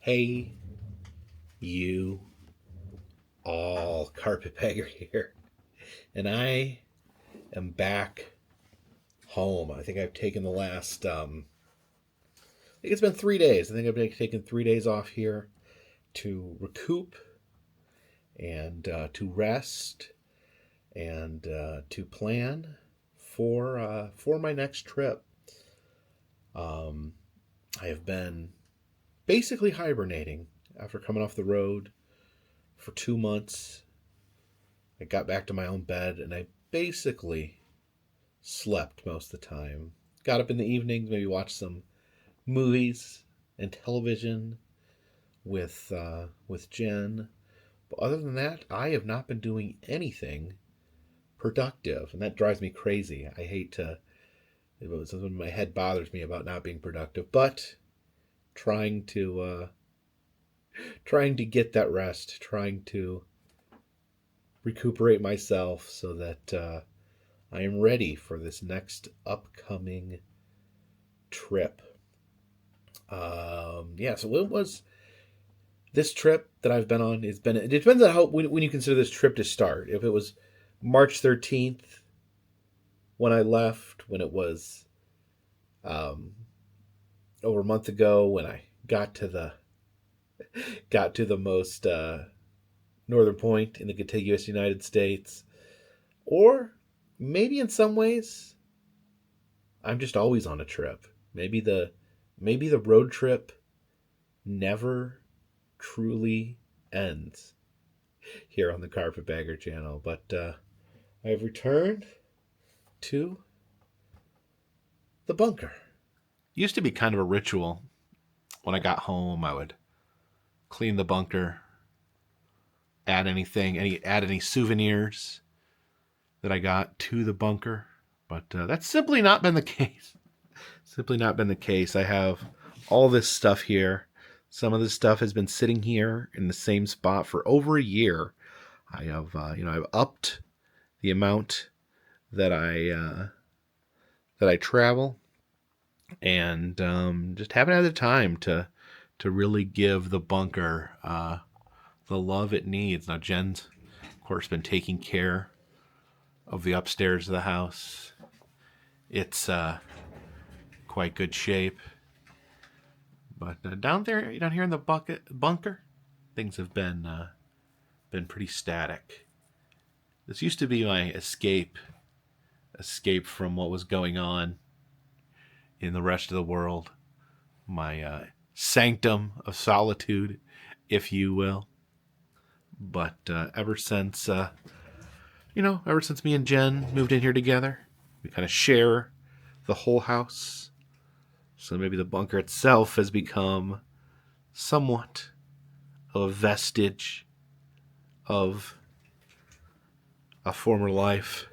Hey, you all, Carpetbagger here. And I am back home. I think I've taken the last, I think it's been 3 days. I think I've taken 3 days off here to recoup and to rest and to plan for my next trip. Um, I have been basically hibernating after coming off the road for 2 months. I got back to my own bed and I basically slept most of the time. Got up in the evenings, maybe watched some movies and television with Jen. But other than that, I have not been doing anything productive, and that drives me crazy. I hate to. Sometimes my head bothers me about not being productive, but trying to get that rest, trying to recuperate myself so that I am ready for this next upcoming trip. So what was this trip that I've been on? It depends on how when you consider this trip to start. If it was March 13th when I left, when it was over a month ago when I got to the most northern point in the contiguous United States, or maybe in some ways I'm just always on a trip. Maybe the road trip never truly ends here on the Carpetbagger channel. But I have returned to the bunker. Used to be kind of a ritual. When I got home, I would clean the bunker, add any souvenirs that I got to the bunker. But that's simply not been the case. Simply not been the case. I have all this stuff here. Some of this stuff has been sitting here in the same spot for over a year. I have, I've upped the amount that I travel, and just haven't had the time to really give the bunker the love it needs. Now, Jen's, of course, been taking care of the upstairs of the house. It's quite good shape. But down here in the bunker, things have been pretty static. This used to be my escape from what was going on in the rest of the world. My sanctum of solitude, if you will. But ever since me and Jen moved in here together, we kind of share the whole house. So maybe the bunker itself has become somewhat of a vestige of a former life.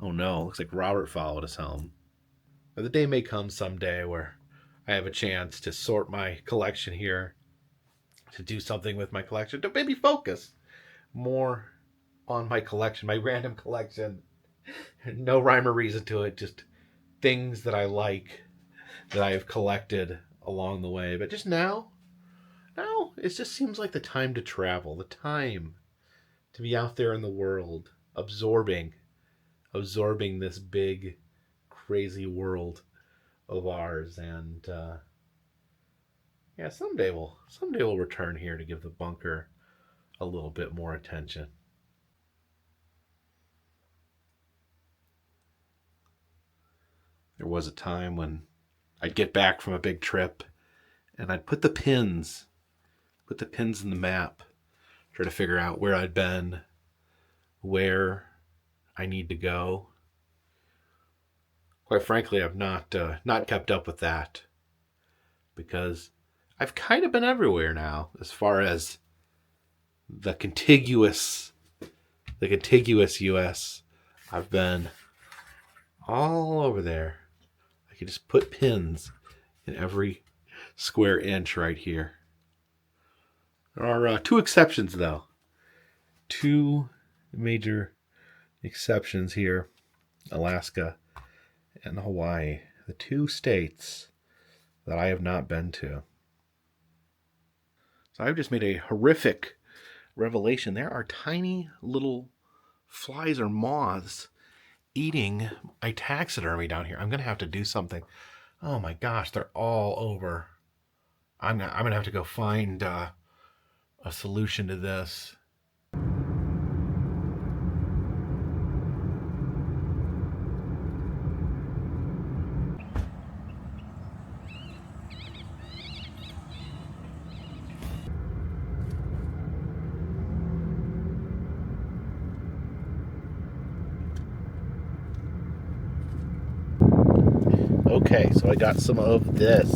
Oh no, looks like Robert followed us home. But the day may come someday where I have a chance to sort my collection here, to do something with my collection, to maybe focus more on my collection, my random collection. No rhyme or reason to it, just things that I like, that I have collected along the way. But just now, it just seems like the time to travel, the time to be out there in the world, absorbing this big, crazy world of ours. And someday we'll return here to give the bunker a little bit more attention. There was a time when I'd get back from a big trip and I'd put the pins in the map, try to figure out where I'd been, where I need to go. Quite frankly, I've not kept up with that, because I've kind of been everywhere now as far as the contiguous US. I've been all over there. I could just put pins in every square inch right here. There are two exceptions, though. Two major exceptions here: Alaska and Hawaii, the two states that I have not been to. So I've just made a horrific revelation. There are tiny little flies or moths eating a taxidermy down here. I'm going to have to do something. Oh my gosh, they're all over. I'm gonna have to go find a solution to this. Okay, so I got some of this.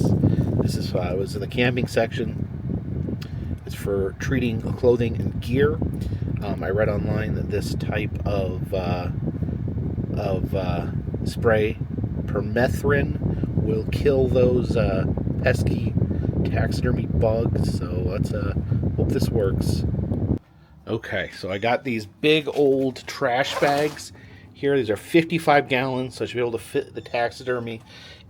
This is I was in the camping section. It's for treating clothing and gear. I read online that this type of spray, permethrin, will kill those pesky taxidermy bugs. So let's hope this works. Okay, so I got these big old trash bags here. These are 55 gallons, so I should be able to fit the taxidermy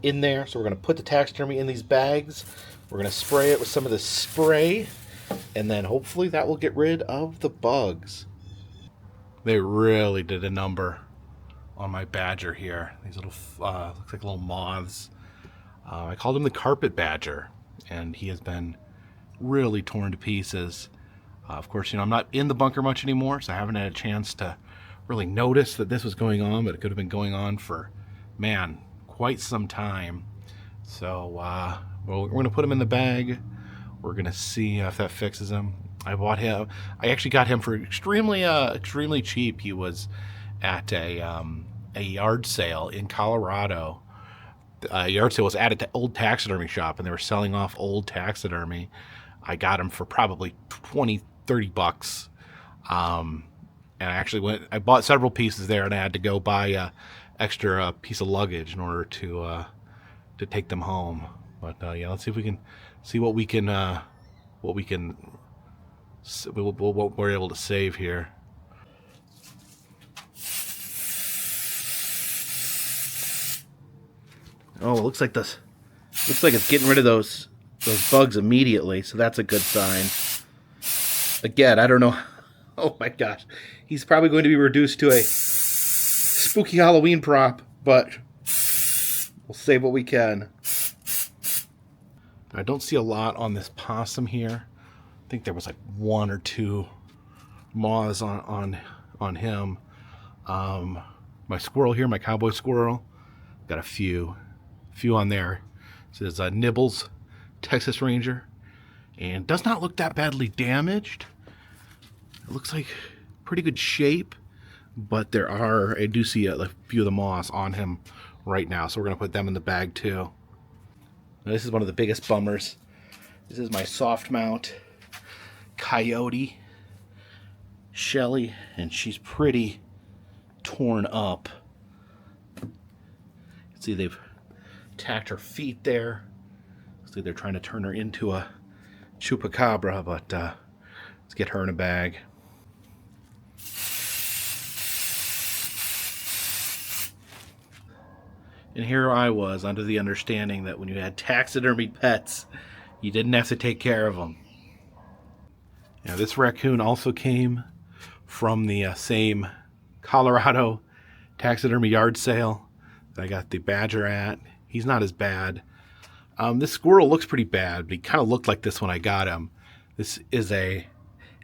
in there. So we're going to put the taxidermy in these bags. We're going to spray it with some of this spray, and then hopefully that will get rid of the bugs. They really did a number on my badger here. These little, looks like little moths. I called him the Carpetbagger, and he has been really torn to pieces. Of course, I'm not in the bunker much anymore, so I haven't had a chance to really notice that this was going on, but it could have been going on for, man, quite some time. So, well, we're going to put him in the bag. We're going to see if that fixes him. I actually got him for extremely cheap. He was at a yard sale in Colorado. A yard sale was at an old taxidermy shop, and they were selling off old taxidermy. I got him for probably $20-$30. And I bought several pieces there, and I had to go buy a extra piece of luggage in order to take them home. But yeah, let's see if we can see what we're able to save here. Oh, it looks like it's getting rid of those bugs immediately, so that's a good sign. Again, I don't know. Oh my gosh. He's probably going to be reduced to a spooky Halloween prop, but we'll save what we can. I don't see a lot on this possum here. I think there was like 1 or 2 moths on him. My squirrel here, my cowboy squirrel, got a few on there. So there's a Nibbles Texas Ranger, and does not look that badly damaged. It looks like pretty good shape, but I do see a few of the moths on him right now, so we're going to put them in the bag too. Now, this is one of the biggest bummers. This is my soft mount coyote, Shelly, and she's pretty torn up. You can see they've tacked her feet there. Looks like they're trying to turn her into a chupacabra, but let's get her in a bag. And here I was under the understanding that when you had taxidermied pets, you didn't have to take care of them. Now, this raccoon also came from the same Colorado taxidermy yard sale that I got the badger at. He's not as bad. This squirrel looks pretty bad, but he kind of looked like this when I got him. This is a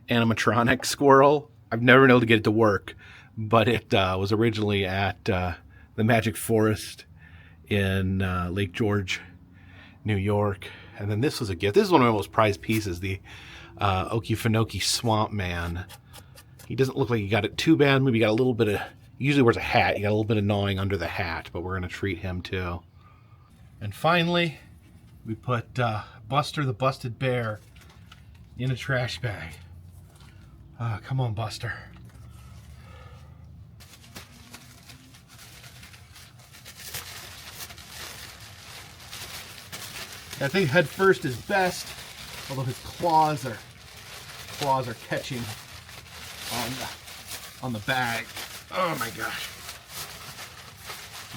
animatronic squirrel. I've never been able to get it to work, but it was originally at the Magic Forest in Lake George, New York. And then this was a gift. This is one of my most prized pieces, the Okefenokee Swamp Man. He doesn't look like he got it too bad. Maybe he got a little bit of, he usually wears a hat. He got a little bit of gnawing under the hat, but we're going to treat him too. And finally, we put Buster the Busted Bear in a trash bag. Come on, Buster. I think head first is best, although his claws are catching on the bag. Oh my gosh.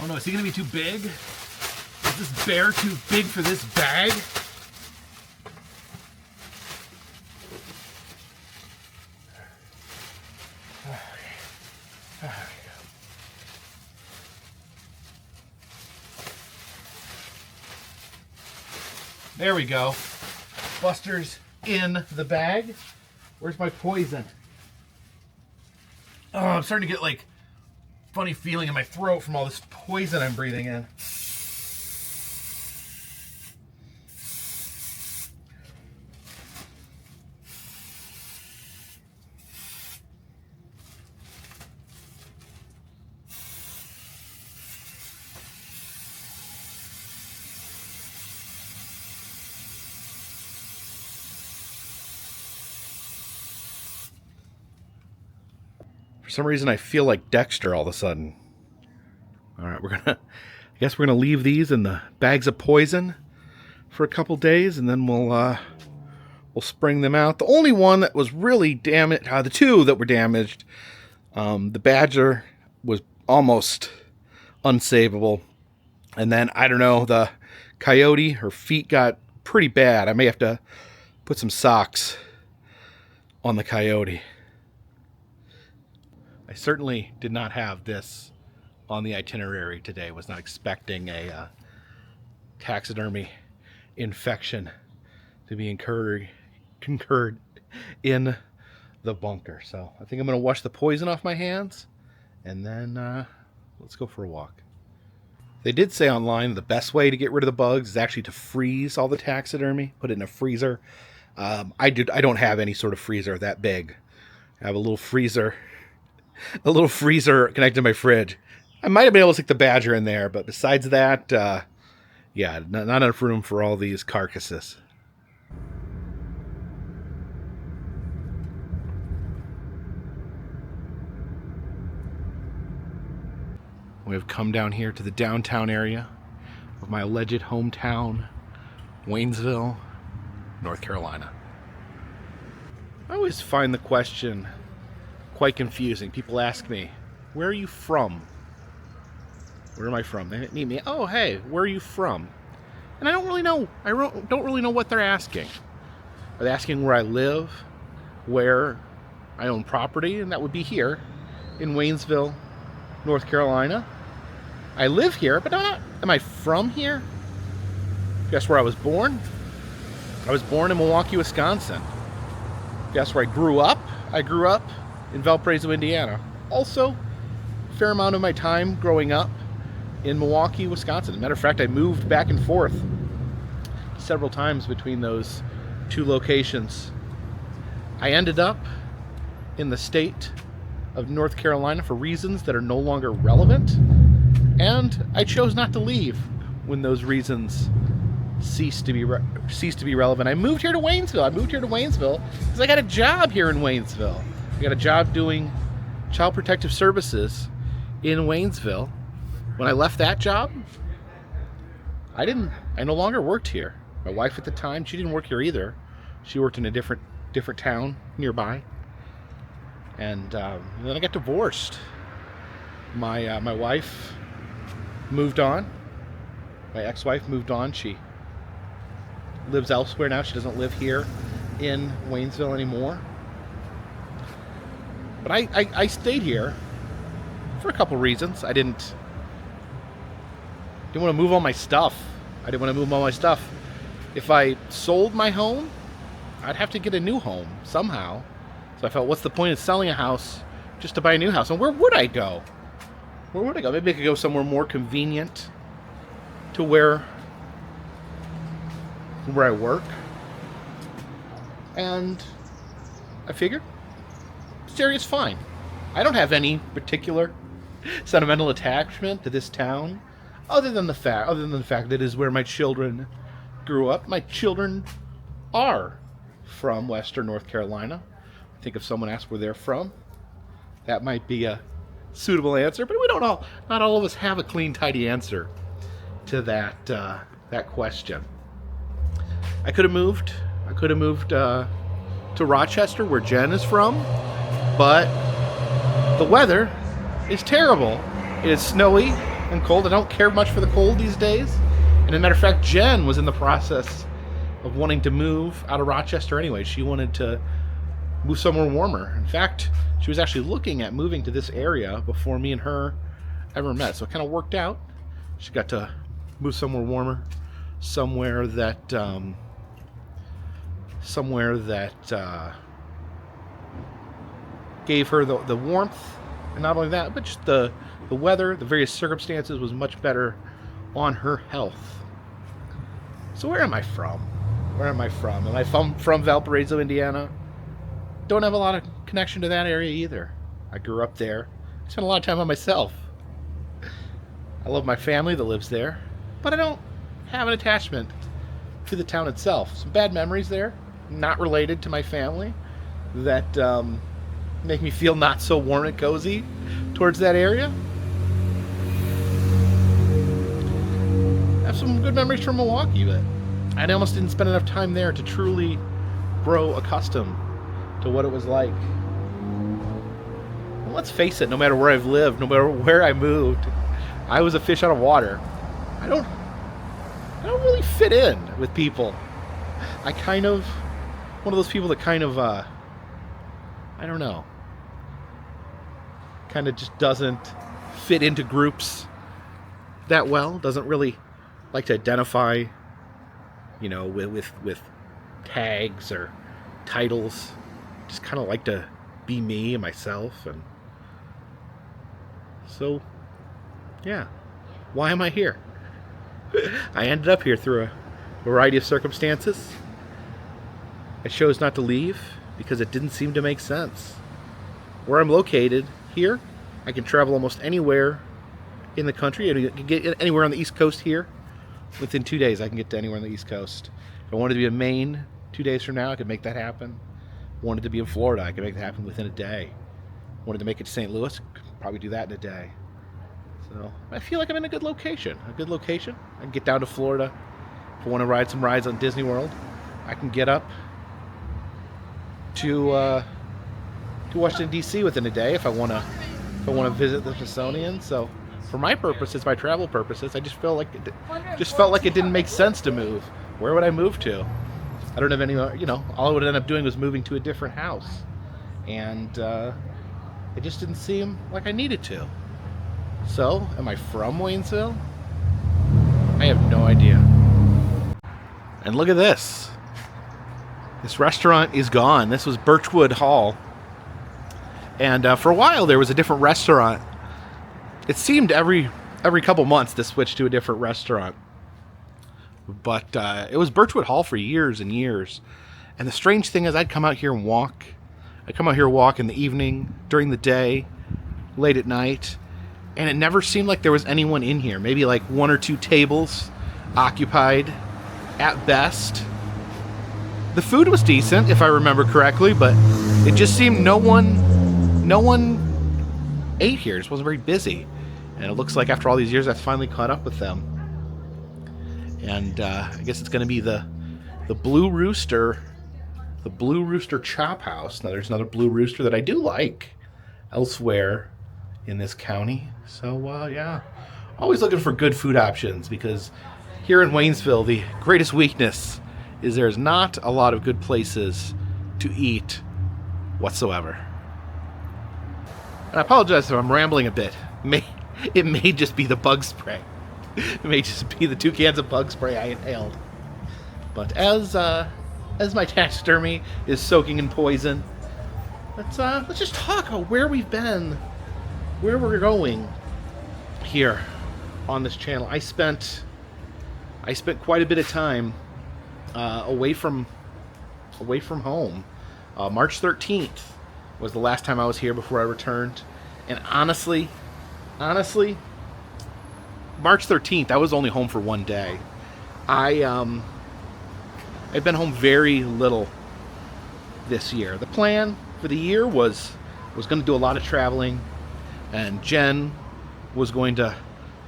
Oh no, is he gonna be too big? Is this bear too big for this bag? There we go. Buster's in the bag. Where's my poison? Oh, I'm starting to get like funny feeling in my throat from all this poison I'm breathing in. For some reason, I feel like Dexter all of a sudden. All right, I guess we're gonna leave these in the bags of poison for a couple days, and then we'll spring them out. The only one that was really damaged, the two that were damaged, the badger was almost unsavable, and then I don't know, the coyote, her feet got pretty bad. I may have to put some socks on the coyote. I certainly did not have this on the itinerary today. Was not expecting a taxidermy infection to be concurred in the bunker. So I think I'm going to wash the poison off my hands, and then let's go for a walk. They did say online the best way to get rid of the bugs is actually to freeze all the taxidermy, put it in a freezer. I don't have any sort of freezer that big. I have a little freezer connected to my fridge. I might have been able to stick the badger in there, but besides that, yeah, not enough room for all these carcasses. We have come down here to the downtown area of my alleged hometown, Waynesville, North Carolina. I always find the question quite confusing. People ask me, where are you from? Where am I from? They meet me, oh, hey, where are you from? And I don't really know. I don't really know what they're asking. Are they asking where I live, where I own property? And that would be here in Waynesville, North Carolina. I live here, but am I from here? Guess where I was born? I was born in Milwaukee, Wisconsin. Guess where I grew up? I grew up in Valparaiso, Indiana. Also, a fair amount of my time growing up in Milwaukee, Wisconsin. As a matter of fact, I moved back and forth several times between those two locations. I ended up in the state of North Carolina for reasons that are no longer relevant, and I chose not to leave when those reasons ceased to be relevant. I moved here to Waynesville. Because I got a job here in Waynesville. I got a job doing child protective services in Waynesville. When I left that job, I no longer worked here. My wife at the time, she didn't work here either. She worked in a different town nearby. And then I got divorced. My wife moved on. My ex-wife moved on. She lives elsewhere now. She doesn't live here in Waynesville anymore. But I stayed here for a couple reasons. I didn't want to move all my stuff. If I sold my home, I'd have to get a new home somehow. So I felt, what's the point of selling a house just to buy a new house? And where would I go? Maybe I could go somewhere more convenient to where I work. And I figured this area's fine. I don't have any particular sentimental attachment to this town, other than the fact that it is where my children grew up. My children are from Western North Carolina. I think if someone asked where they're from, that might be a suitable answer, but not all of us have a clean, tidy answer to that question. I could have moved to Rochester, where Jen is from, but the weather is terrible. It is snowy and cold. I don't care much for the cold these days. And as a matter of fact, Jen was in the process of wanting to move out of Rochester anyway. She wanted to move somewhere warmer. In fact, she was actually looking at moving to this area before me and her ever met. So it kind of worked out. She got to move somewhere warmer somewhere that gave her the warmth, and not only that, but just the weather, the various circumstances was much better on her health. So where am I from? Where am I from? Am I from Valparaiso, Indiana? Don't have a lot of connection to that area either. I grew up there. I spent a lot of time by myself. I love my family that lives there, but I don't have an attachment to the town itself. Some bad memories there, not related to my family, that make me feel not so warm and cozy towards that area. I have some good memories from Milwaukee, but I almost didn't spend enough time there to truly grow accustomed to what it was like. Well, let's face it, no matter where I've lived, no matter where I moved, I was a fish out of water. I don't really fit in with people. I kind of, one of those people that kind of, I don't know, kind of just doesn't fit into groups that well, doesn't really like to identify, you know, with tags or titles. Just kind of like to be me and myself. And so, yeah, why am I here? I ended up here through a variety of circumstances. I chose not to leave because it didn't seem to make sense. Where I'm located here, I can travel almost anywhere in the country. I can get anywhere on the East Coast here. Within 2 days, I can get to anywhere on the East Coast. If I wanted to be in Maine 2 days from now, I could make that happen. Wanted to be in Florida, I could make that happen within a day. Wanted to make it to St. Louis, could probably do that in a day. So I feel like I'm in a good location. I can get down to Florida. If I want to ride some rides on Disney World, I can get up to Washington D.C. within a day if I want to visit the Smithsonian. So for my purposes, my travel purposes, I just felt like it didn't make sense to move. Where would I move to? I don't have any, all I would end up doing was moving to a different house. And it just didn't seem like I needed to. So, am I from Waynesville? I have no idea. And look at this. This restaurant is gone. This was Birchwood Hall. And for a while there was a different restaurant. It seemed every couple months to switch to a different restaurant. But it was Birchwood Hall for years and years. And the strange thing is I'd come out here and walk. I'd come out here and walk in the evening, during the day, late at night. And it never seemed like there was anyone in here. Maybe like 1 or 2 tables occupied at best. The food was decent, if I remember correctly, but it just seemed no one ate here. It just wasn't very busy. And it looks like after all these years, I've finally caught up with them. And I guess it's going to be the Blue Rooster, the Blue Rooster Chop House. Now, there's another Blue Rooster that I do like elsewhere in this county. So, yeah, always looking for good food options, because here in Waynesville, the greatest weakness is there's not a lot of good places to eat whatsoever. And I apologize if I'm rambling a bit. It may just be the bug spray. It may just be the 2 cans of bug spray I inhaled. But as my taxidermy is soaking in poison, let's just talk about where we've been, where we're going here on this channel. I spent quite a bit of time away from home. March 13th was the last time I was here before I returned, and honestly, March 13th, I was only home for 1 day. I've been home very little this year. The plan for the year was going to do a lot of traveling, and Jen was going to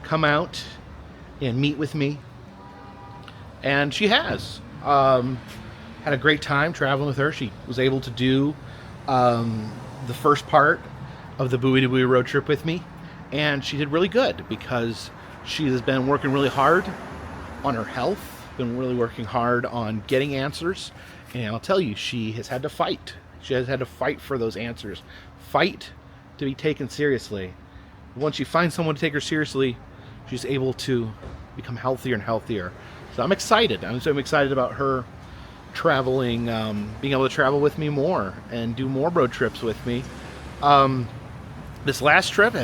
come out and meet with me, and she has. Had a great time traveling with her. She was able to do the first part of the Bowie to Bowie road trip with me, and she did really good because she has been working really hard on her health, been really working hard on getting answers, and I'll tell you, she has had to fight. She has had to fight for those answers, fight to be taken seriously. Once she finds someone to take her seriously, she's able to become healthier and healthier. So I'm excited. I'm excited about her traveling, being able to travel with me more and do more road trips with me. This last trip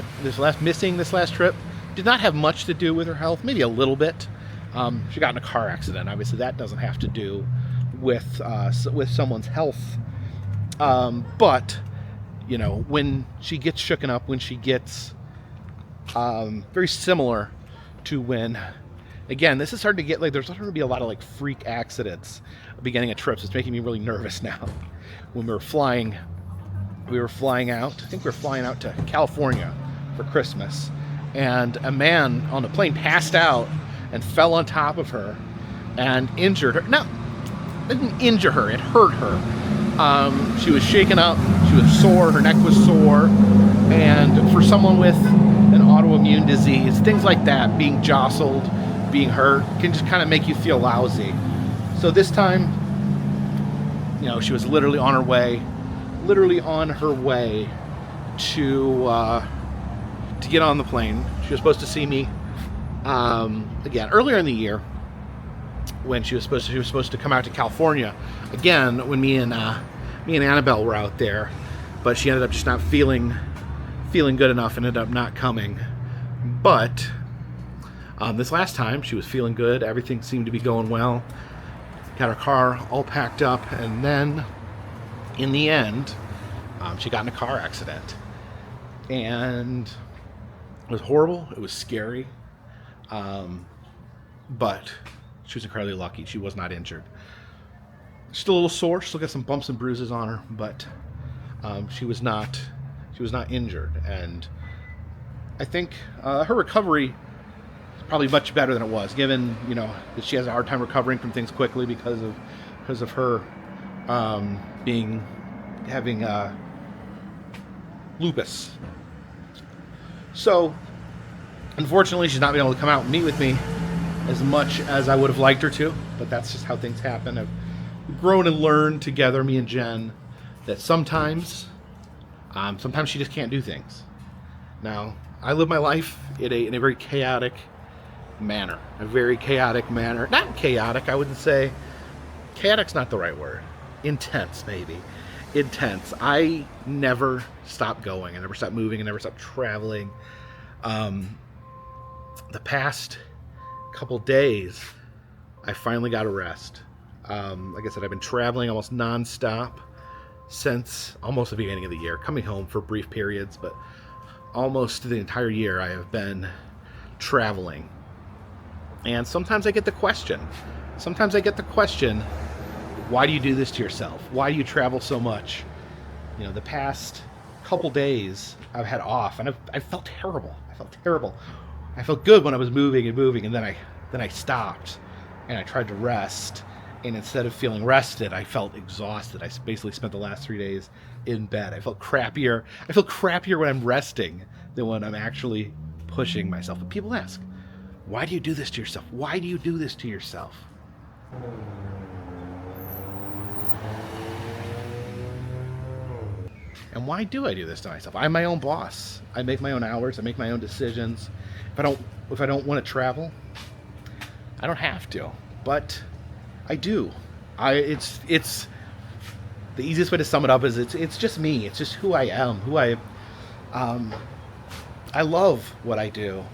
did not have much to do with her health, maybe a little bit. She got in a car accident. Obviously, that doesn't have to do with someone's health. But you know, when she gets shooken up, when she gets very similar to when, again, this is starting to get like, there's starting to be a lot of like freak accidents at the beginning of trips. It's making me really nervous now. When we were flying out, I think we were flying out to California for Christmas, and a man on the plane passed out and fell on top of her and injured her. No, it didn't injure her, it hurt her. She was shaken up, she was sore, her neck was sore, and for someone with an autoimmune disease, things like that, being jostled, being hurt, can just kind of make you feel lousy. So this time, you know, she was literally on her way to get on the plane. She was supposed to see me again earlier in the year when she was supposed to come out to California again when me and Annabelle were out there, but she ended up just not feeling good enough and ended up not coming. But this last time she was feeling good, everything seemed to be going well, got her car all packed up, and then in the end she got in a car accident, and it was horrible, it was scary, but she was incredibly lucky. She was not injured. Still a little sore, still got some bumps and bruises on her, but she was not injured. And I think her recovery is probably much better than it was, given, you know, that she has a hard time recovering from things quickly because of her having lupus. So unfortunately, she's not been able to come out and meet with me as much as I would have liked her to, but that's just how things happen. We've grown and learned together, me and Jen, that sometimes she just can't do things. Now, I live my life in a very chaotic manner. Not chaotic, I wouldn't say. Chaotic's not the right word. Intense, maybe. Intense. I never stop going. I never stop moving. I never stop traveling. The past couple days, I finally got a rest. Like I said, I've been traveling almost nonstop since almost the beginning of the year, coming home for brief periods, but almost the entire year I have been traveling. And sometimes I get the question, why do you do this to yourself? Why do you travel so much? You know, the past couple days I've had off, and I felt terrible. I felt good when I was moving, and then I stopped and I tried to rest, and instead of feeling rested, I felt exhausted. I basically spent the last 3 days in bed. I felt crappier when I'm resting than when I'm actually pushing myself. But people ask, why do you do this to yourself? Why do you do this to yourself? And why do I do this to myself? I'm my own boss. I make my own hours. I make my own decisions. If I don't want to travel, I don't have to, but I do. It's the easiest way to sum it up is it's just me. It's just who I am. I love what I do.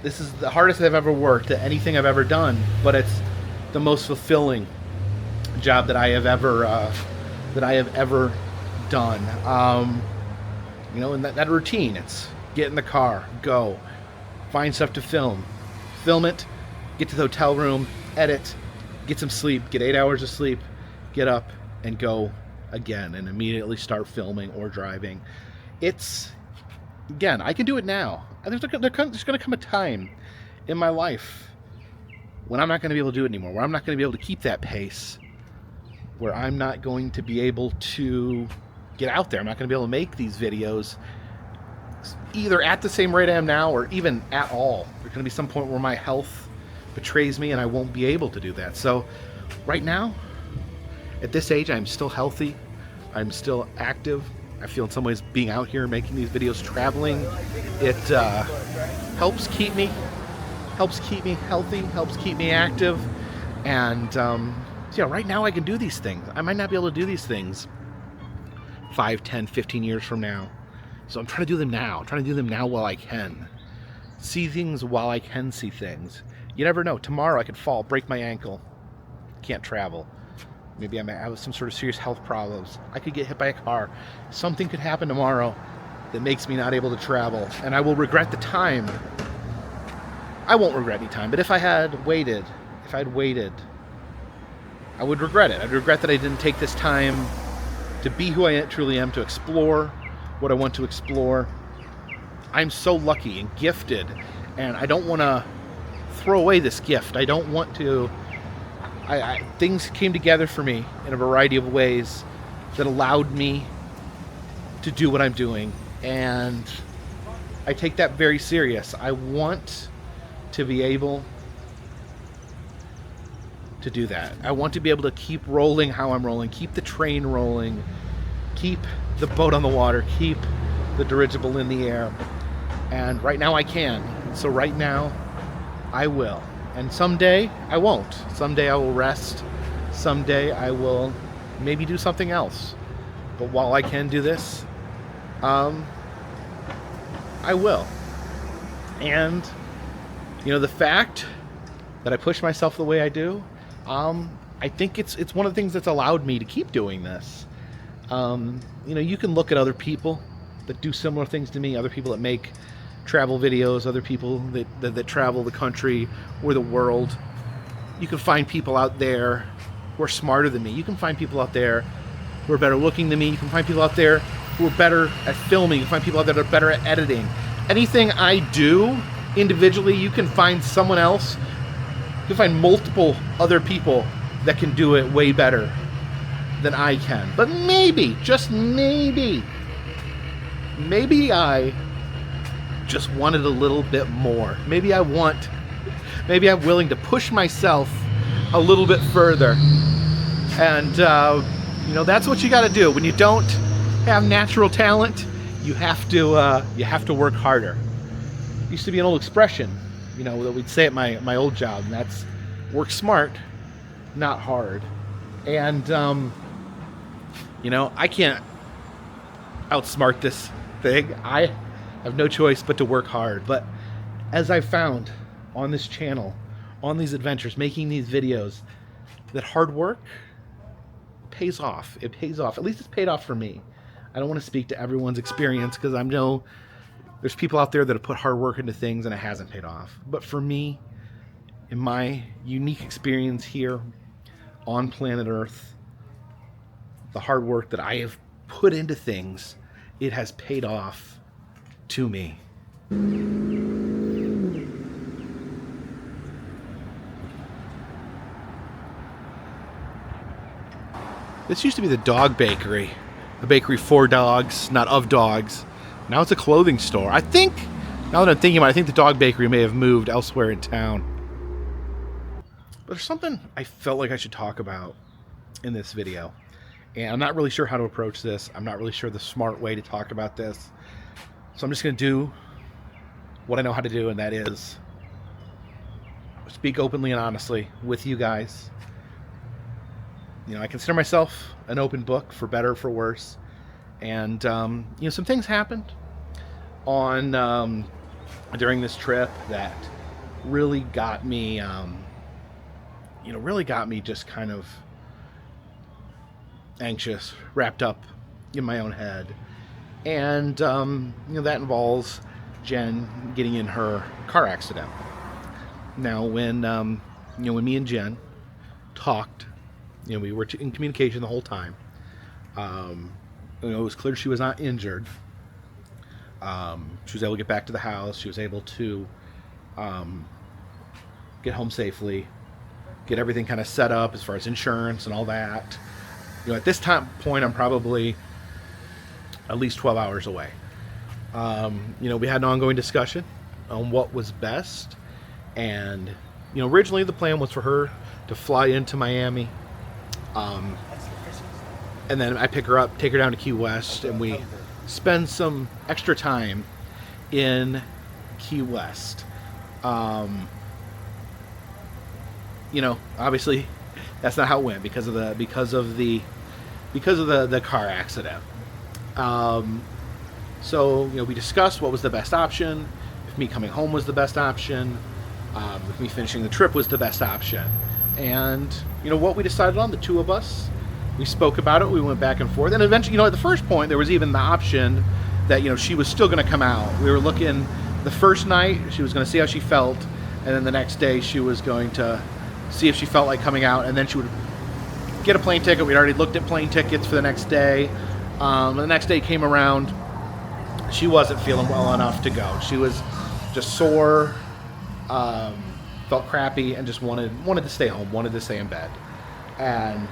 This is the hardest I've ever worked at anything I've ever done, but it's the most fulfilling job that I have ever done. You know, and that routine, it's get in the car, go, find stuff to film it, get to the hotel room, edit, get some sleep, get 8 hours of sleep, get up and go again and immediately start filming or driving. It's, again, I can do it now. There's going to come a time in my life when I'm not going to be able to do it anymore, where I'm not going to be able to keep that pace, where I'm not going to be able to get out there. I'm not going to be able to make these videos either at the same rate I am now or even at all. There's going to be some point where my health betrays me and I won't be able to do that. So right now, at this age, I'm still healthy. I'm still active. I feel in some ways being out here making these videos, traveling, it helps keep me helps keep me healthy, helps keep me active. And right now I can do these things. I might not be able to do these things 5, 10, 15 years from now. So I'm trying to do them now. I'm trying to do them now while I can. See things while I can see things. You never know. Tomorrow I could fall, break my ankle. Can't travel. Maybe I might have some sort of serious health problems. I could get hit by a car. Something could happen tomorrow that makes me not able to travel. And I will regret the time. I won't regret any time. But if I had waited, I would regret it. I'd regret that I didn't take this time to be who I truly am, to explore what I want to explore. I'm so lucky and gifted, and I don't want to throw away this gift. I don't want to. Things came together for me in a variety of ways that allowed me to do what I'm doing, and I take that very serious. I want to be able to do that. I want to be able to keep rolling how I'm rolling, keep the train rolling, keep the boat on the water, keep the dirigible in the air. And right now I can. So right now I will. And someday I won't. Someday I will rest. Someday I will maybe do something else. But while I can do this, I will. And the fact that I push myself the way I do, I think it's one of the things that's allowed me to keep doing this. You can look at other people that do similar things to me, other people that make travel videos, other people that travel the country or the world. You can find people out there who are smarter than me. You can find people out there who are better looking than me. You can find people out there who are better at filming. You can find people out there that are better at editing. Anything I do individually, you can find someone else. You can find multiple other people that can do it way better than I can. But maybe, just maybe I just wanted a little bit more. Maybe I'm willing to push myself a little bit further. And, that's what you got to do. When you don't have natural talent, you have to work harder. It used to be an old expression, that we'd say at my old job, and that's work smart, not hard. And, I can't outsmart this thing. I have no choice but to work hard. But as I've found on this channel, on these adventures, making these videos, that hard work pays off. It pays off. At least it's paid off for me. I don't want to speak to everyone's experience, because I know there's people out there that have put hard work into things and it hasn't paid off. But for me, in my unique experience here on planet Earth, the hard work that I have put into things, it has paid off to me. This used to be the dog bakery. A bakery for dogs, not of dogs. Now it's a clothing store. I think, now that I'm thinking about it, I think the dog bakery may have moved elsewhere in town. But there's something I felt like I should talk about in this video. And I'm not really sure how to approach this. I'm not really sure the smart way to talk about this. So I'm just going to do what I know how to do, and that is speak openly and honestly with you guys. I consider myself an open book, for better or for worse. And, some things happened during this trip that really got me, just kind of anxious, wrapped up in my own head. And, that involves Jen getting in her car accident. Now, when me and Jen talked, we were in communication the whole time. It was clear she was not injured. She was able to get back to the house. She was able to get home safely, get everything kind of set up as far as insurance and all that. At this point, I'm probably at least 12 hours away. We had an ongoing discussion on what was best. And, originally the plan was for her to fly into Miami. And then I pick her up, take her down to Key West, and we spend some extra time in Key West. you know, obviously that's not how it went because of the car accident. So, you know, we discussed what was the best option, if me coming home was the best option, if me finishing the trip was the best option. And, you know, what we decided on, the two of us, we spoke about it, we went back and forth. And eventually, you know, at the first point, there was even the option that, you know, she was still going to come out. We were looking, the first night, she was going to see how she felt, and then the next day, she was going to see if she felt like coming out, and then she would get a plane ticket. We'd already looked at plane tickets for the next day. The next day came around. She wasn't feeling well enough to go. She was just sore, felt crappy, and just wanted to stay home, wanted to stay in bed. And,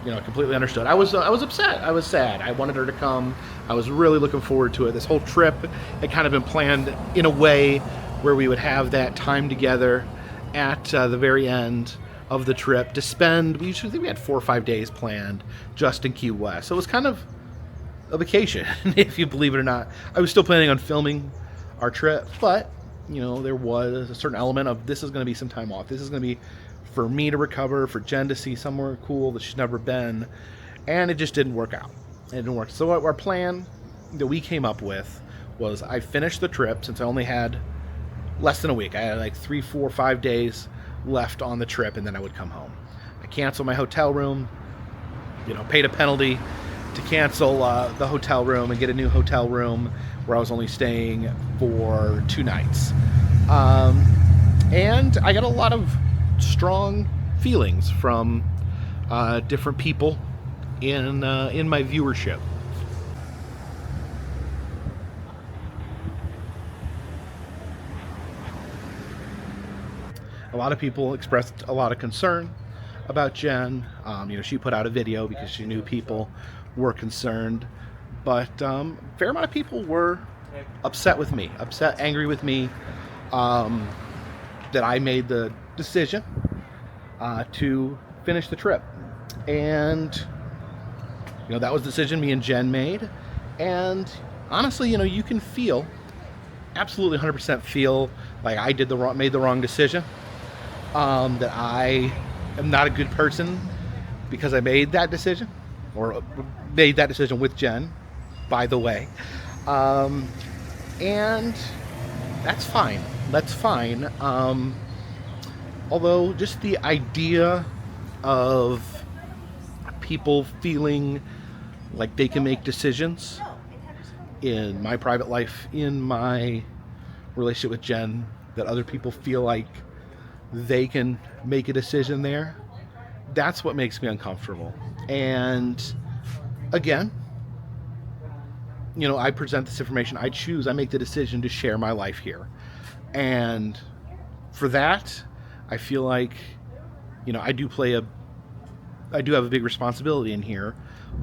you know, completely understood. I was upset. I was sad. I wanted her to come. I was really looking forward to it. This whole trip had kind of been planned in a way where we would have that time together at the very end of the trip to spend. We had 4 or 5 days planned just in Key West. So it was kind of a vacation, if you believe it or not. I was still planning on filming our trip, but, you know, there was a certain element of this is going to be some time off. This is going to be for me to recover, for Jen to see somewhere cool that she's never been, and it just didn't work out. It didn't work. So our plan that we came up with was I finished the trip since I only had less than a week. I had like 3, 4, 5 days left on the trip, and then I would come home. I canceled my hotel room, you know, paid a penalty to cancel the hotel room and get a new hotel room where I was only staying for 2 nights. And I got a lot of strong feelings from different people in my viewership. A lot of people expressed a lot of concern about Jen. You know, she put out a video because she knew people were concerned, but fair amount of people were upset with me, angry with me, that I made the decision to finish the trip. And, you know, that was the decision me and Jen made. And honestly, you know, you can feel, absolutely 100% feel like I made the wrong decision. That I am not a good person because I made that decision, or made that decision with Jen, by the way. And that's fine. That's fine. Although just the idea of people feeling like they can make decisions in my private life, in my relationship with Jen, that other people feel like they can make a decision there, that's what makes me uncomfortable. And again, you know, I present this information, I make the decision to share my life here. And for that, I feel like, you know, I do have a big responsibility in here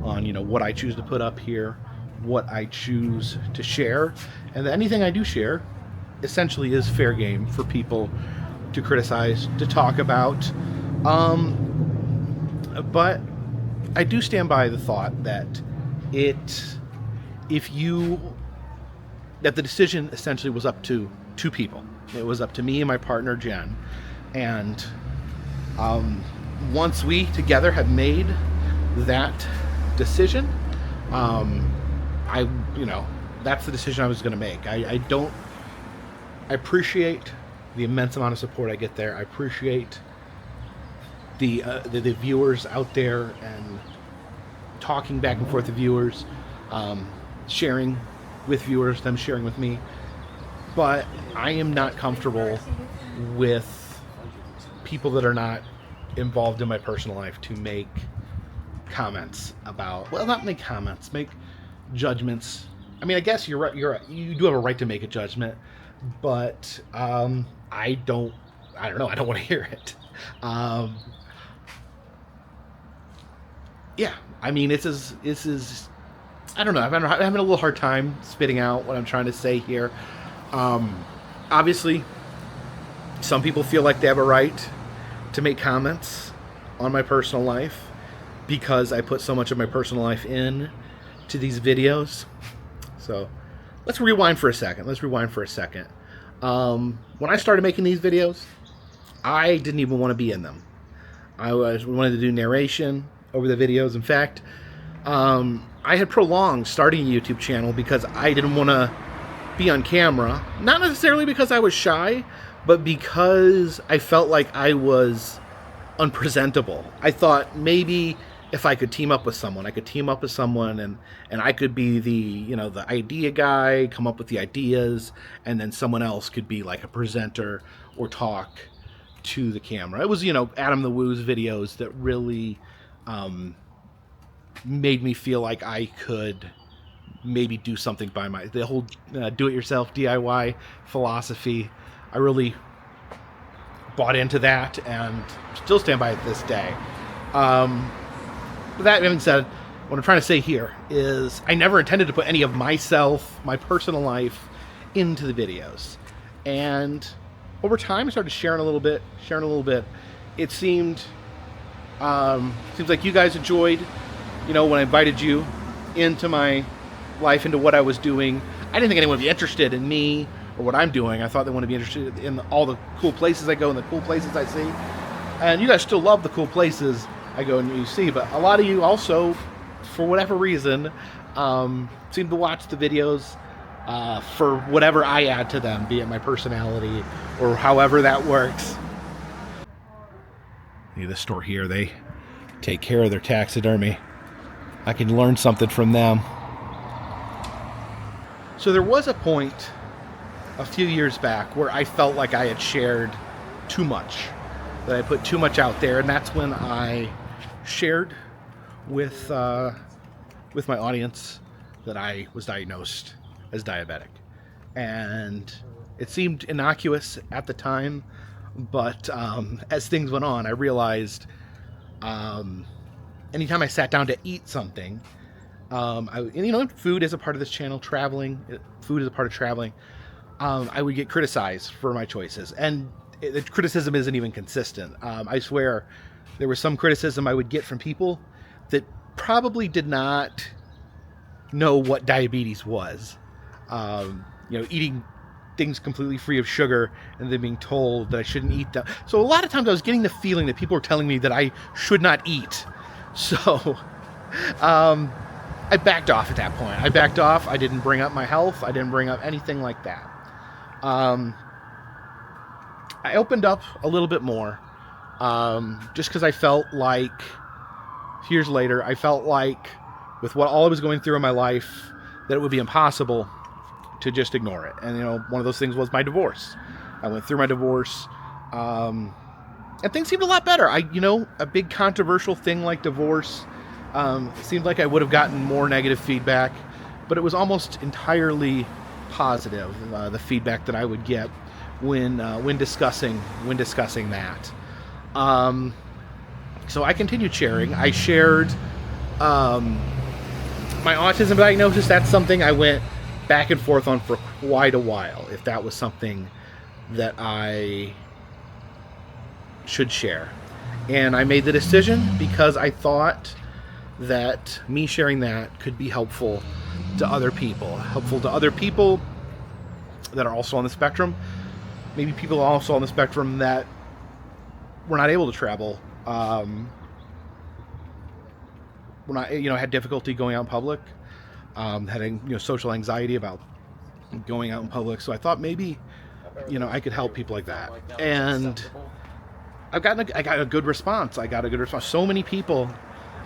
on, you know, what I choose to put up here, what I choose to share, and that anything I do share essentially is fair game for people to criticize, to talk about. But I do stand by the thought that the decision essentially was up to 2 people. It was up to me and my partner Jen. And once we together have made that decision, you know, that's the decision I was going to make. I appreciate the immense amount of support I get there. I appreciate the viewers out there and talking back and forth with viewers, sharing with viewers, them sharing with me. But I am not comfortable with people that are not involved in my personal life to make comments about, well, not make comments, make judgments. I mean, I guess you're right. You do have a right to make a judgment, but I don't know. I don't want to hear it. Yeah, I mean, this is. I don't know. I'm having a little hard time spitting out what I'm trying to say here. Obviously, some people feel like they have a right to make comments on my personal life because I put so much of my personal life in to these videos. So let's rewind for a second. When I started making these videos, I didn't even want to be in them. wanted to do narration over the videos. In fact, I had prolonged starting a YouTube channel because I didn't want to be on camera. Not necessarily because I was shy, but because I felt like I was unpresentable. I thought maybe if I could team up with someone, and I could be the idea guy, come up with the ideas, and then someone else could be like a presenter or talk to the camera. It was, Adam the Woo's videos that really made me feel like I could maybe do something by the whole do-it-yourself DIY philosophy. I really bought into that and still stand by it this day. That being said, what I'm trying to say here is I never intended to put any of myself, my personal life, into the videos. And over time, I started sharing a little bit. It seems like you guys enjoyed, when I invited you into my life, into what I was doing. I didn't think anyone would be interested in me or what I'm doing. I thought they want to be interested in all the cool places I go and the cool places I see. And you guys still love the cool places I go and you see, but a lot of you also, for whatever reason, seem to watch the videos for whatever I add to them, be it my personality or however that works. This store here, they take care of their taxidermy. I can learn something from them. So there was a point a few years back where I felt like I had shared too much, that I put too much out there, and that's when I shared with my audience that I was diagnosed as diabetic. And it seemed innocuous at the time, but as things went on, I realized anytime I sat down to eat something, food is a part of this channel, food is a part of traveling, I would get criticized for my choices. And the criticism isn't even consistent. I swear there was some criticism I would get from people that probably did not know what diabetes was. Eating things completely free of sugar and then being told that I shouldn't eat them. So a lot of times I was getting the feeling that people were telling me that I should not eat. So I backed off at that point. I didn't bring up my health. I didn't bring up anything like that. I opened up a little bit more, just because I felt like, years later, with all I was going through in my life, that it would be impossible to just ignore it. And, one of those things was my divorce. I went through my divorce, and things seemed a lot better. A big controversial thing like divorce, it seemed like I would have gotten more negative feedback, but it was almost entirely positive, the feedback that I would get when discussing that. So I continued sharing. I shared my autism diagnosis. That's something I went back and forth on for quite a while, if that was something that I should share. And I made the decision because I thought that me sharing that could be helpful to other people that are also on the spectrum. Maybe people also on the spectrum that were not able to travel, had difficulty going out in public, had social anxiety about going out in public. So I thought maybe I could help people like that, and I got a good response. So many people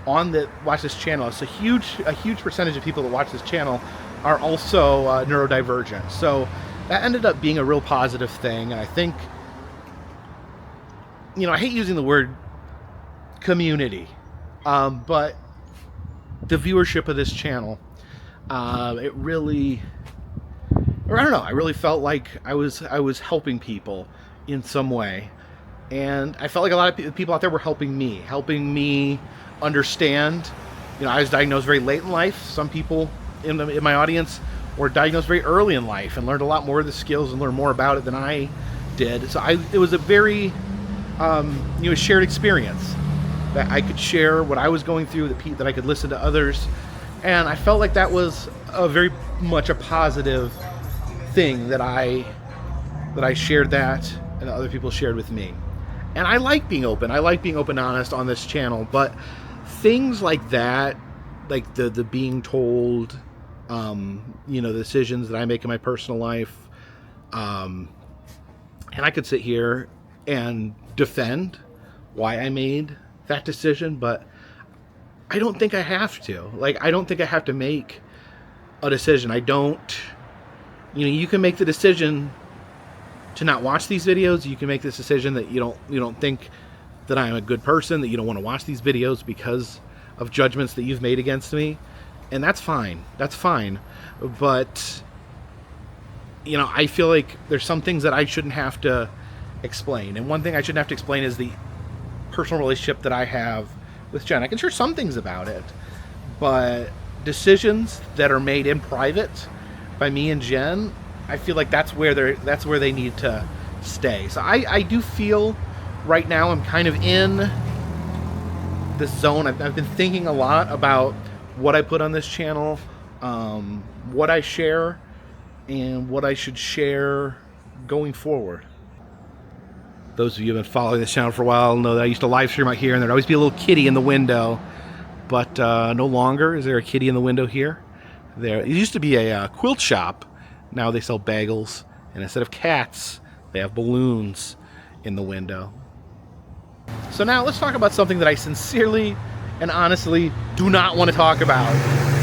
watch this channel. It's a huge percentage of people that watch this channel are also neurodivergent. So that ended up being a real positive thing. And I think, I hate using the word community, but the viewership of this channel, I really felt like I was helping people in some way. And I felt like a lot of people out there were helping me understand. I was diagnosed very late in life. Some people in my audience were diagnosed very early in life and learned a lot more of the skills and learned more about it than I did. So it was a very shared experience that I could share what I was going through, that I could listen to others, and I felt like that was a very much a positive thing that I shared that and other people shared with me. And I like being open. I like being open and honest on this channel. But things like that, like the being told, you know, the decisions that I make in my personal life, and I could sit here and defend why I made that decision, but I don't think I have to. Like, I don't think I have to make a decision. I don't, you know, you can make the decision to not watch these videos. You can make this decision that you don't think that I'm a good person, that you don't want to watch these videos because of judgments that you've made against me. And that's fine. That's fine. But, you know, I feel like there's some things that I shouldn't have to explain. And one thing I shouldn't have to explain is the personal relationship that I have with Jen. I can share some things about it, but decisions that are made in private by me and Jen, I feel like that's where they need to stay. So I do feel right now I'm kind of in this zone. I've been thinking a lot about what I put on this channel, what I share, and what I should share going forward. Those of you who have been following this channel for a while know that I used to live stream out here, and there'd always be a little kitty in the window, but no longer is there a kitty in the window here. It used to be a quilt shop. Now they sell bagels, and instead of cats, they have balloons in the window. So now let's talk about something that I sincerely and honestly do not want to talk about,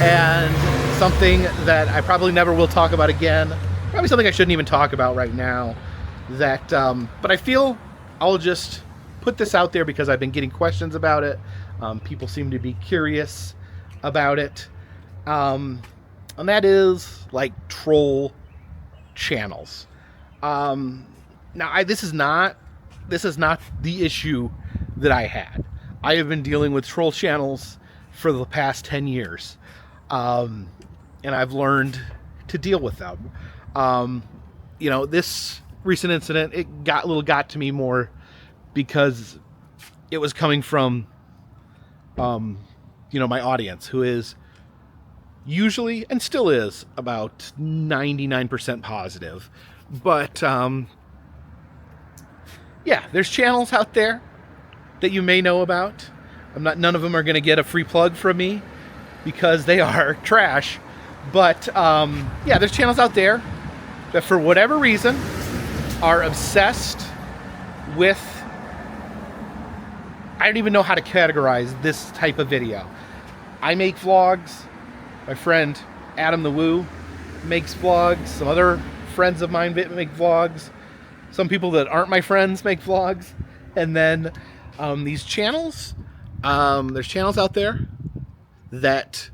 and something that I probably never will talk about again. Probably something I shouldn't even talk about right now. But I feel I'll just put this out there because I've been getting questions about it. People seem to be curious about it. And that is like troll channels. Now this is not the issue that I had. I have been dealing with troll channels for the past 10 years. And I've learned to deal with them. You know, this recent incident, it got to me more because it was coming from, you know, my audience, who is usually, and still is, about 99% positive. But, yeah, there's channels out there that you may know about. None of them are going to get a free plug from me because they are trash. But, yeah, there's channels out there that for whatever reason are obsessed with, I don't even know how to categorize this type of video. I make vlogs. My friend Adam the Woo makes vlogs. Some other friends of mine make vlogs. Some people that aren't my friends make vlogs. And then these channels, there's channels out there that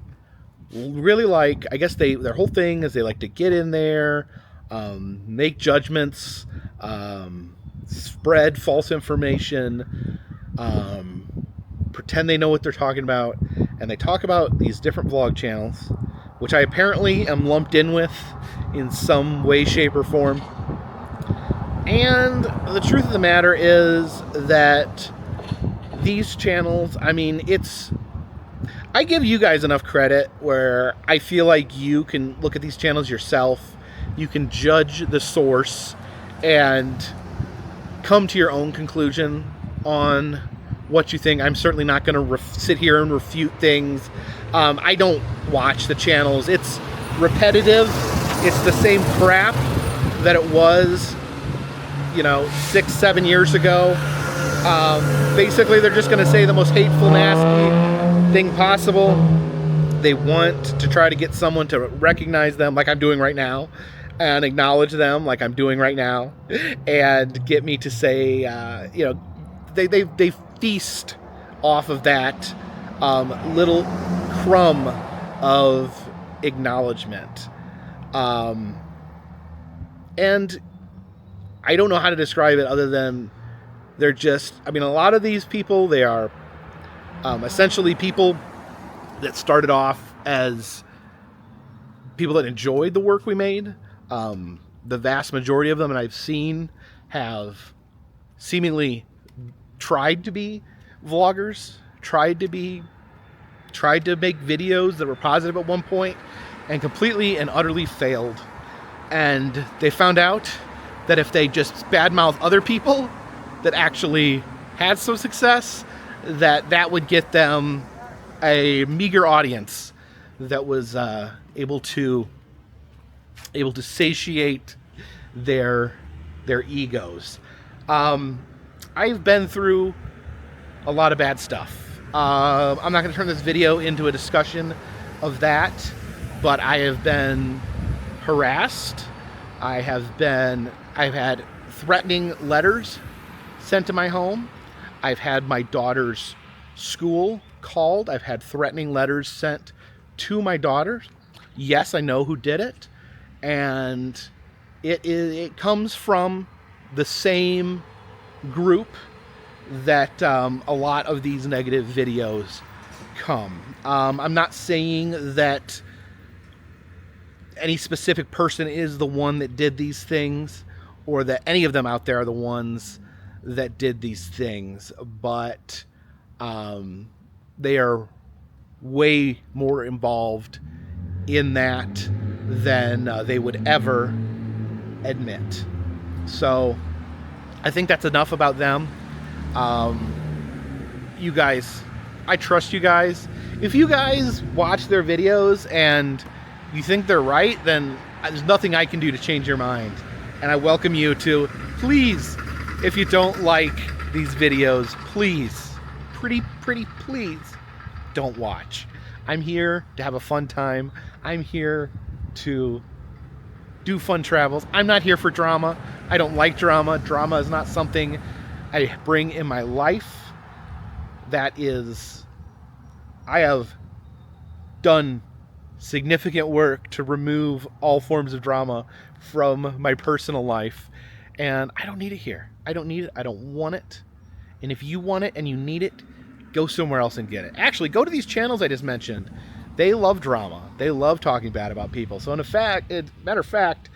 really like, I guess their whole thing is they like to get in there, make judgments, spread false information, pretend they know what they're talking about, and they talk about these different vlog channels, which I apparently am lumped in with in some way, shape, or form. And the truth of the matter is that these channels, I mean, I give you guys enough credit where I feel like you can look at these channels yourself. You can judge the source and come to your own conclusion on what you think. I'm certainly not going to sit here and refute things. I don't watch the channels. It's repetitive. It's the same crap that it was, you know, 6-7 years ago. Basically, they're just going to say the most hateful, nasty thing possible. They want to try to get someone to recognize them like I'm doing right now, and acknowledge them like I'm doing right now, and get me to say, you know, they feast off of that little crumb of acknowledgement. And I don't know how to describe it other than they're just, I mean, a lot of these people, they are essentially people that started off as people that enjoyed the work we made. The vast majority of them, and I've seen, have seemingly tried to be vloggers, tried to make videos that were positive at one point, and completely and utterly failed. And they found out that if they just badmouth other people, that actually had some success, that would get them a meager audience that was able to satiate their egos. I've been through a lot of bad stuff. I'm not going to turn this video into a discussion of that, but I have been harassed. I've had threatening letters sent to my home. I've had my daughter's school called. I've had threatening letters sent to my daughter. Yes, I know who did it, and it comes from the same group that a lot of these negative videos come. I'm not saying that any specific person is the one that did these things, or that any of them out there are the ones that did these things, but they are way more involved in that than they would ever admit. So I think that's enough about them. You guys, I trust you guys. If you guys watch their videos and you think they're right, then there's nothing I can do to change your mind. And I welcome you to, please, if you don't like these videos, please, pretty please, don't watch. I'm here to have a fun time. I'm here to do fun travels. I'm not here for drama. I don't like drama. Drama is not something I bring in my life. I have done significant work to remove all forms of drama from my personal life, and I don't need it here. I don't need it. I don't want it. And if you want it and you need it, go somewhere else and get it. Actually, go to these channels I just mentioned. They love drama. They love talking bad about people. So matter of fact,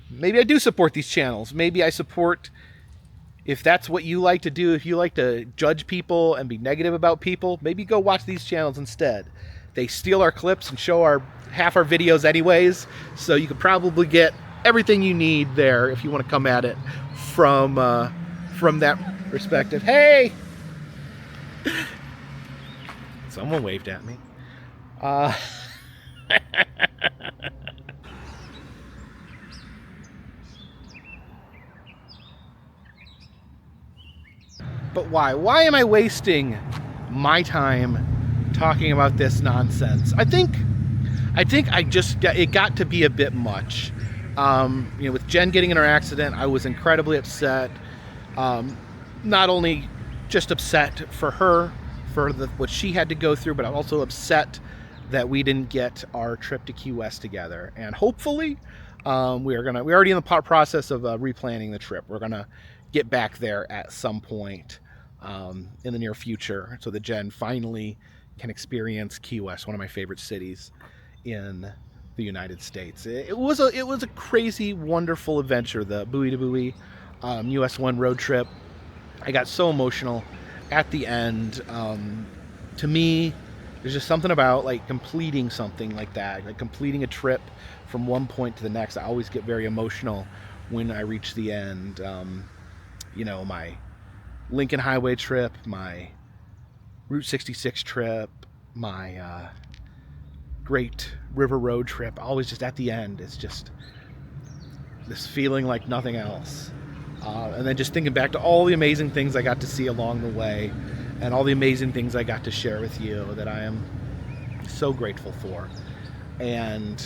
maybe I do support these channels. Maybe I support, if that's what you like to do, if you like to judge people and be negative about people, maybe go watch these channels instead. They steal our clips and show half our videos anyways, so you could probably get everything you need there if you want to come at it from that perspective. Hey! Someone waved at me. But why? Why am I wasting my time talking about this nonsense? I think it got to be a bit much. With Jen getting in her accident, I was incredibly upset. Not only just upset for her, for what she had to go through, but I'm also upset that we didn't get our trip to Key West together. And hopefully, we're already in the process of replanning the trip. We're gonna get back there at some point in the near future, so that Jen finally can experience Key West, one of my favorite cities in the United States. It was a crazy, wonderful adventure, the Buoy to Buoy US 1 road trip. I got so emotional at the end. To me, there's just something about like completing something like that, like completing a trip from one point to the next. I always get very emotional when I reach the end. My Lincoln Highway trip, my Route 66 trip, my Great River Road trip, always just at the end, it's just this feeling like nothing else. And then just thinking back to all the amazing things I got to see along the way, and all the amazing things I got to share with you that I am so grateful for. And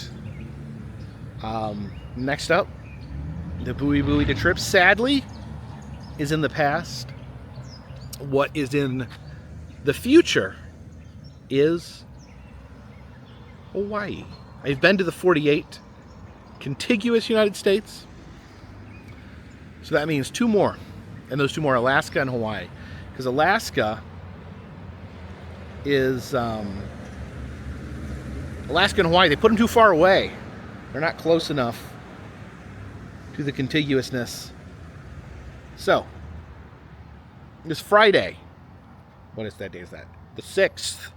next up, the Buoy Buoy to trip, sadly, is in the past. What is in the future is Hawaii. I've been to the 48 contiguous United States. So that means 2 more. And those 2 more are Alaska and Hawaii. Because Alaska is... Alaska and Hawaii, they put them too far away. They're not close enough to the contiguousness. So, this Friday, what is that day? Is that the 6th?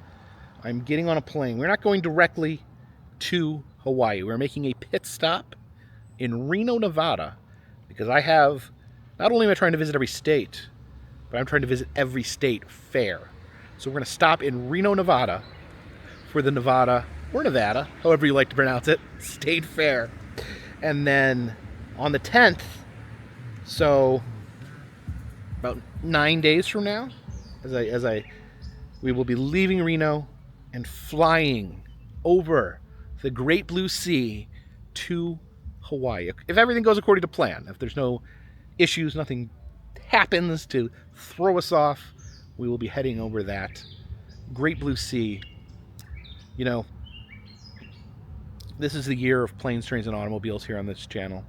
I'm getting on a plane. We're not going directly to Hawaii. We're making a pit stop in Reno, Nevada, because I have Not only am I trying to visit every state, but I'm trying to visit every state fair. So we're going to stop in Reno, Nevada for the Nevada, however you like to pronounce it, State Fair. And then on the 10th, so about 9 days from now, we will be leaving Reno and flying over the Great Blue Sea to Hawaii. If everything goes according to plan, if there's no issues, nothing happens to throw us off, we will be heading over that Great Blue Sea. You know, this is the year of planes, trains, and automobiles here on this channel.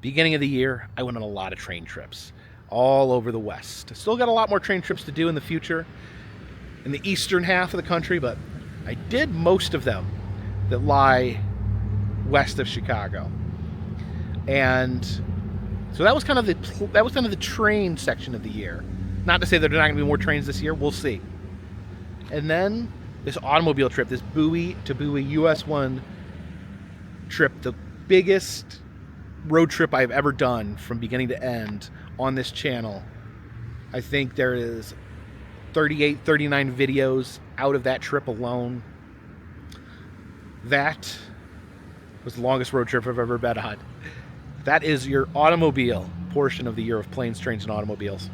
Beginning of the year, I went on a lot of train trips all over the West. Still got a lot more train trips to do in the future in the eastern half of the country, but I did most of them that lie west of Chicago. And so that was kind of the train section of the year. Not to say that there are not going to be more trains this year. We'll see. And then this automobile trip, this buoy to buoy US 1 trip, the biggest road trip I've ever done from beginning to end on this channel. I think there is 38, 39 videos out of that trip alone. That was the longest road trip I've ever been on. That is your automobile portion of the year of planes, trains, and automobiles.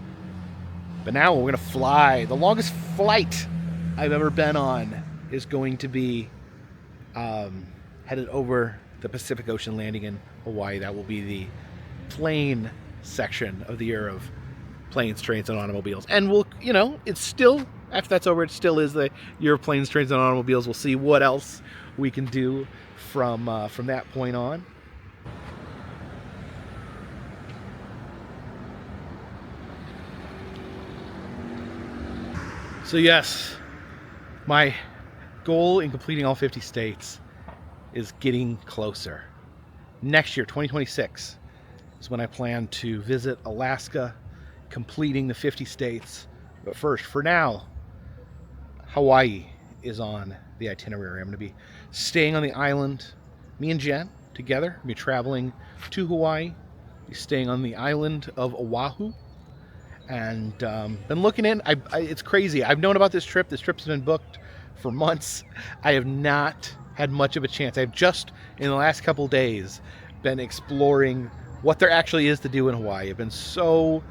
But now we're going to fly. The longest flight I've ever been on is going to be headed over the Pacific Ocean, landing in Hawaii. That will be the plane section of the year of planes, trains, and automobiles. And we'll, it's still, after that's over, it still is the year of planes, trains, and automobiles. We'll see what else we can do from that point on. So yes, my goal in completing all 50 states is getting closer. Next year, 2026, is when I plan to visit Alaska, completing the 50 states. But first, for now, Hawaii is on the itinerary. I'm going to be staying on the island, me and Jen together. We'll be traveling to Hawaii, be staying on the island of Oahu. And been looking in. It's crazy. I've known about this trip. This trip's been booked for months. I have not had much of a chance. I've just, in the last couple days, been exploring what there actually is to do in Hawaii. I've been so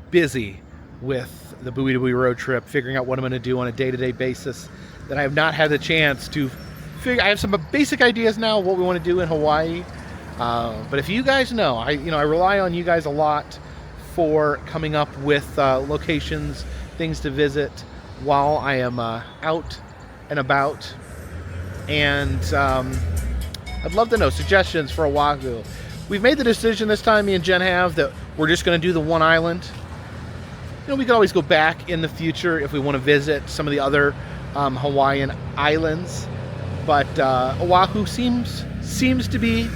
busy with the buoy to buoy road trip, figuring out what I'm going to do on a day-to-day basis, that I have not had the chance to figure. I have some basic ideas now of what we want to do in Hawaii. But if you guys know, I rely on you guys a lot for coming up with locations, things to visit while I am out and about. And I'd love to know suggestions for Oahu. We've made the decision this time, me and Jen have, that we're just going to do the one island. We could always go back in the future if we want to visit some of the other Hawaiian islands. But Oahu seems to be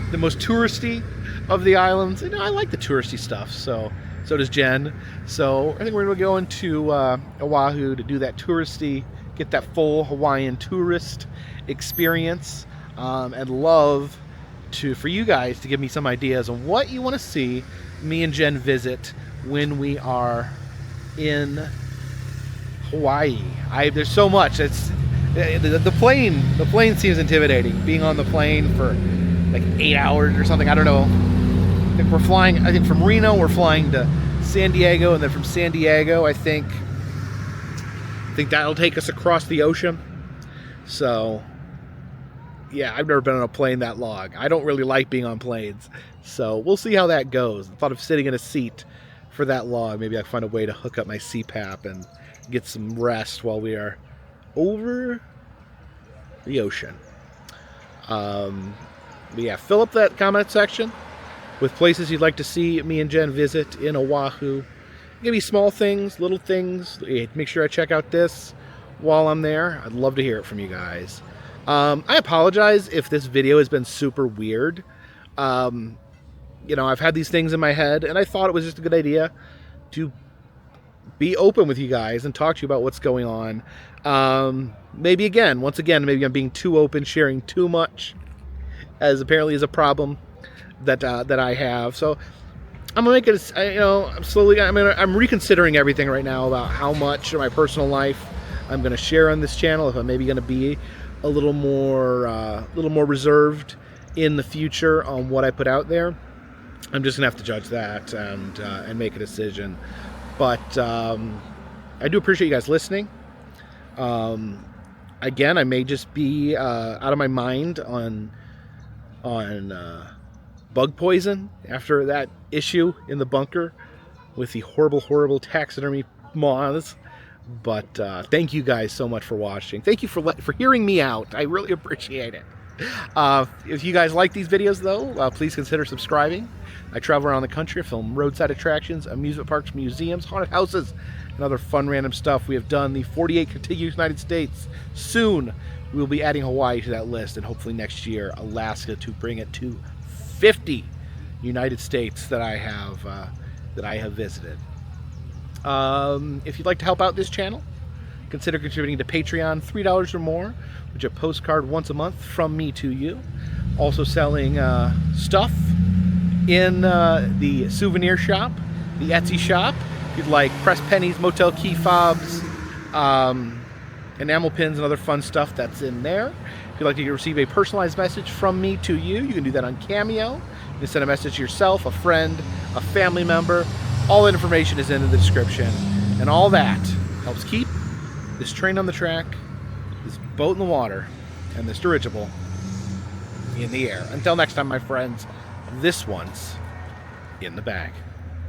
the most touristy of the islands. I like the touristy stuff, so does Jen. So I think we're going to go into Oahu to do that touristy, get that full Hawaiian tourist experience, and love for you guys to give me some ideas on what you want to see me and Jen visit when we are in Hawaii. There's so much. It's the plane. The plane seems intimidating. Being on the plane for like 8 hours or something. I don't know. I think we're flying. I think from Reno we're flying to San Diego, and then from San Diego I think that'll take us across the ocean. So yeah, I've never been on a plane that long. I don't really like being on planes, so we'll see how that goes. I thought of sitting in a seat for that long. Maybe I can find a way to hook up my CPAP and get some rest while we are over the ocean. But yeah, fill up that comment section with places you'd like to see me and Jen visit in Oahu. Maybe small things, little things. Hey, make sure I check out this while I'm there. I'd love to hear it from you guys. I apologize if this video has been super weird. I've had these things in my head, and I thought it was just a good idea to be open with you guys and talk to you about what's going on. Maybe I'm being too open, sharing too much, as apparently is a problem that I have. So I'm gonna make it. You know, I'm slowly. I'm reconsidering everything right now about how much of my personal life I'm gonna share on this channel. If I'm maybe gonna be a little more reserved in the future on what I put out there. I'm just gonna have to judge that and make a decision. But I do appreciate you guys listening. Again, I may just be out of my mind on bug poison after that issue in the bunker with the horrible taxidermy moths. But thank you guys so much for watching. Thank you for hearing me out. I really appreciate it. If you guys like these videos, though, please consider subscribing. I travel around the country, film roadside attractions, amusement parks, museums, haunted houses, and other fun random stuff. We have done the 48 contiguous United States. Soon, we will be adding Hawaii to that list, and hopefully next year, Alaska, to bring it to 50 United States that I have visited. If you'd like to help out this channel, consider contributing to Patreon, $3 or more, which is a postcard once a month from me to you. Also selling stuff in the souvenir shop, the Etsy shop. If you'd like pressed pennies, motel key fobs, enamel pins, and other fun stuff that's in there. If you'd like to receive a personalized message from me to you, you can do that on Cameo. You can send a message to yourself, a friend, a family member. All that information is in the description. And all that helps keep this train on the track, this boat in the water, and this dirigible in the air. Until next time, my friends, this one's in the bag.